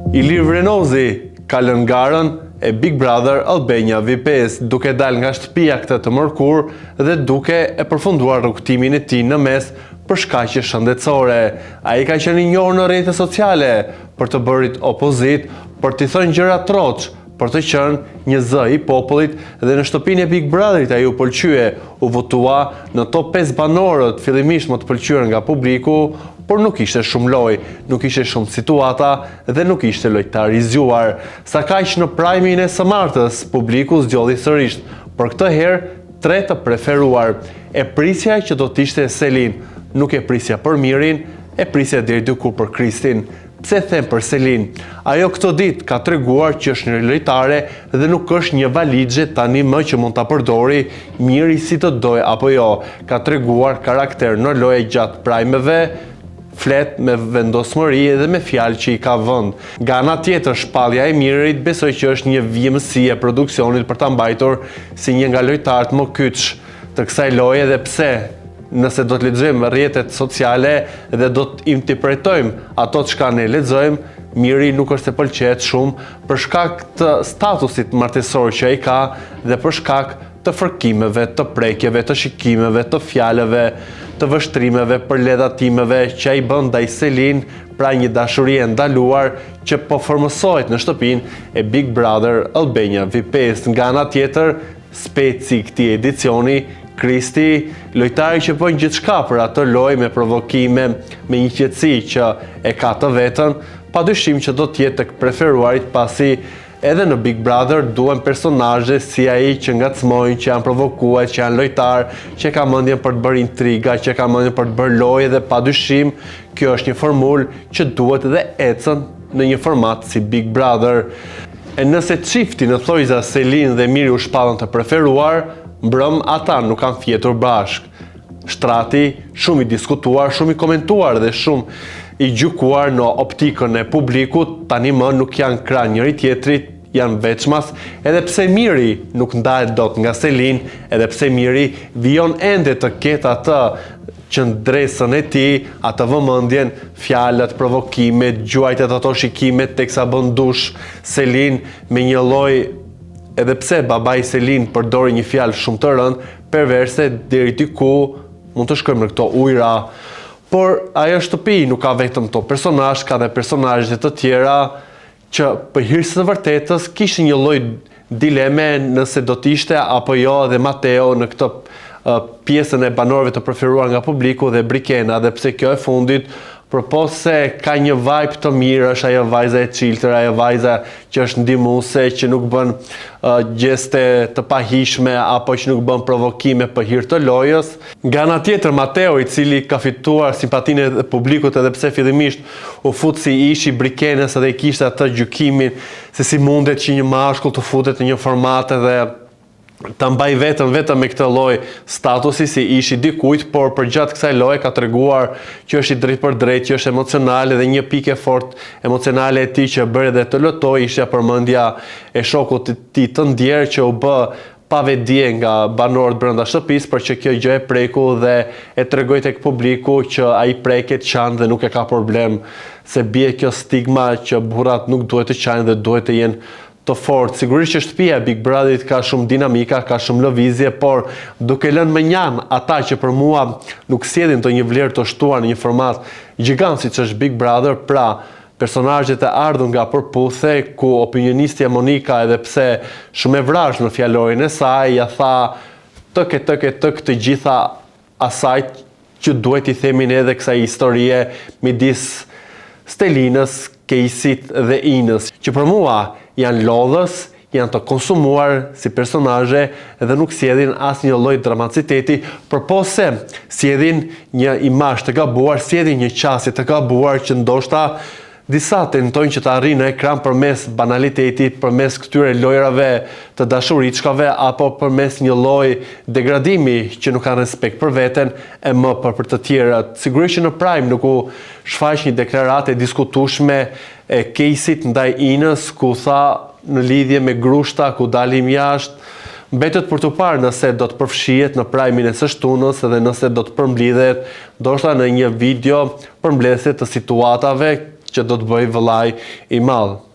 Ilir Vrenozi ka lënë garën e Big Brother Albania VIP5 duke dal nga shtëpia këtë të mërkur dhe duke e përfunduar rrugtimin e tij në mes për shkaqe shëndetësore. Ai ka qenë i njohur në rrjetet sociale për të bërë opozit, për të thënë gjëra troç, për të qenë një zë i popullit dhe në shtëpinë e Big Brotherit ai u pëlqye, u votua në top 5 banorët, fillimisht më të pëlqyer nga publiku, por nuk ishte shumë lojë, nuk ishte shumë situata dhe nuk ishte lojtar i zgjuar. Sa kaq në prajmin e së martës, publiku zgjodhi sërish, por këtë herë 3 të preferuar. E prisja që do të ishte Selin, nuk e prisja për Mirin, e prisja deri diku për Kristin. Pse them për Selin? Ajo këtë ditë ka treguar që është një lojtare dhe nuk është një valixhe tani më që mund ta përdori Miri si të doj apo jo. Ka treguar karakter në lojë gjatë prajmeve, flet me vendosmëri dhe me fjalë që i ka vënd. Nga ana tjetër, shpallja e Mirit besoj që është një vjimësi e produksionit për ta mbajtur si një nga lojtarët më kyç të kësaj loje dhe pse nëse do të lexojmë rrjetet sociale dhe do të interpretojmë ato çka ne lexojmë, Miri nuk është se pëlqejet shumë për shkak të statusit martesor që ai ka dhe për shkak të fërkimeve, të prekjeve, të shikimeve, të fjalëve, të vështrimeve, për ledhatimeve që ai bën ndaj Selin, pra një dashuri e ndaluar që po formësohet në shtëpinë e Big Brother Albania VIP5. Nga ana tjetër, speci i këtij edicioni, Kristi, lojtari që bën gjithçka për atë lojë me provokime, me një qetësi që e ka të vetën, padyshim që do të jetë tek preferuarit pasi edhe në Big Brother duhen personazhe si ai që ngacmojnë, që janë provokuar, që janë lojtar, që ka mendjen për të bërë intriga, që ka mendjen për të bërë lojë dhe padyshim kjo është një formulë që duhet dhe ecën në një format si Big Brother. E nëse çifti në thojza Selin dhe Miri u shpallën të preferuar, mbrëm ata nuk kanë fjetur bashk. Shtrati shumë i diskutuar, shumë i komentuar dhe shumë i gjykuar në optikën e publikut, tani më nuk janë krah njëri tjetrit, janë veçmas, edhe pse Miri nuk ndahet dot nga Selin, edhe pse Miri vijon ende të ketë atë qëndresën e tij, atë vëmendjen, fjalët, provokimet, gjuajtet ato shikimet teksa bën dush Selin me një lloj. Edhe pse babai Selin përdori një fjalë shumë të rëndë, perverse deri diku mund të shkojmë në këto ujëra. Por ajo shtëpi nuk ka vetëm këto personazh, ka dhe personazhe të tjera që për hir të vërtetës kishin një lloj dileme nëse do të ishte apo jo dhe Mateo në këtë pjesën e banorëve të preferuar nga publiku dhe Brikena, dhe pse kjo e fundit, përpos se ka një vibe të mirë, është ajo vajza e çiltër, ajo vajza që është ndihmuese, që nuk bën gjeste të pahishme apo që nuk bën provokime për hir të lojës. Nga ana tjetër, Mateo, i cili ka fituar simpatinë e publikut edhe pse fillimisht u fut si ish i Brikenës dhe i kishte atë gjykimin se si mundet që një mashkull të futet në një format dhe ta mbaj vetëm me këtë lloj statusi si ishi dikujt, por përgjatë kësaj loje ka treguar që është i drejtë për drejtë, që është emocional dhe një pikë fort emocionale e tij që bëri dhe të lotoi ishte përmendja e shokut të tij të ndjer që u bë pa vedije nga banorët brenda shtëpisë, për që kjo gjë e preku dhe e tregoi tek publiku që ai preket qanë dhe nuk e ka problem, se bie kjo stigma që burrat nuk duhet të qajnë dhe duhet të jenë të fort. Sigurisht që shtëpia e Big Brotherit ka shumë dinamika, ka shumë lëvizje, por duke lënë me njan ata që për mua nuk sjellin të një vlerë të shtuar në një format gjigant siç është Big Brother, pra personazhet e ardhur nga përputhe, ku opinionistja Monika, edhe pse shumë e vrash në fjalorin e saj, ja tha tëk të gjitha asaj që duhet i themin edhe kësaj historie midis Stelinës, Kejsit dhe Inës, që për mua janë lodhës, janë të konsumuar si personazhe dhe nuk sjellin asnjë lloj dramaciteti, përpos se sjellin një imazh të gabuar, sjellin një qasje të gabuar që ndoshta disa tentojnë që të arrijnë në ekran përmes banalitetit, përmes këtyre lojrave të dashuriçkave apo përmes një lloj degradimi që nuk kanë respekt për veten e më për të tjerat. Sigurisht që në Prime nuk u shfaq një deklaratë e diskutueshme e Kejsit ndaj Inës, ku tha në lidhje me grushta, ku dalim jashtë, mbetet për të parë nëse do të përfshihet në Prime-in e së shtunës dhe nëse do të përmbledhet ndoshta në një video përmbledhje të situatave që do të bëj vëllai i madh.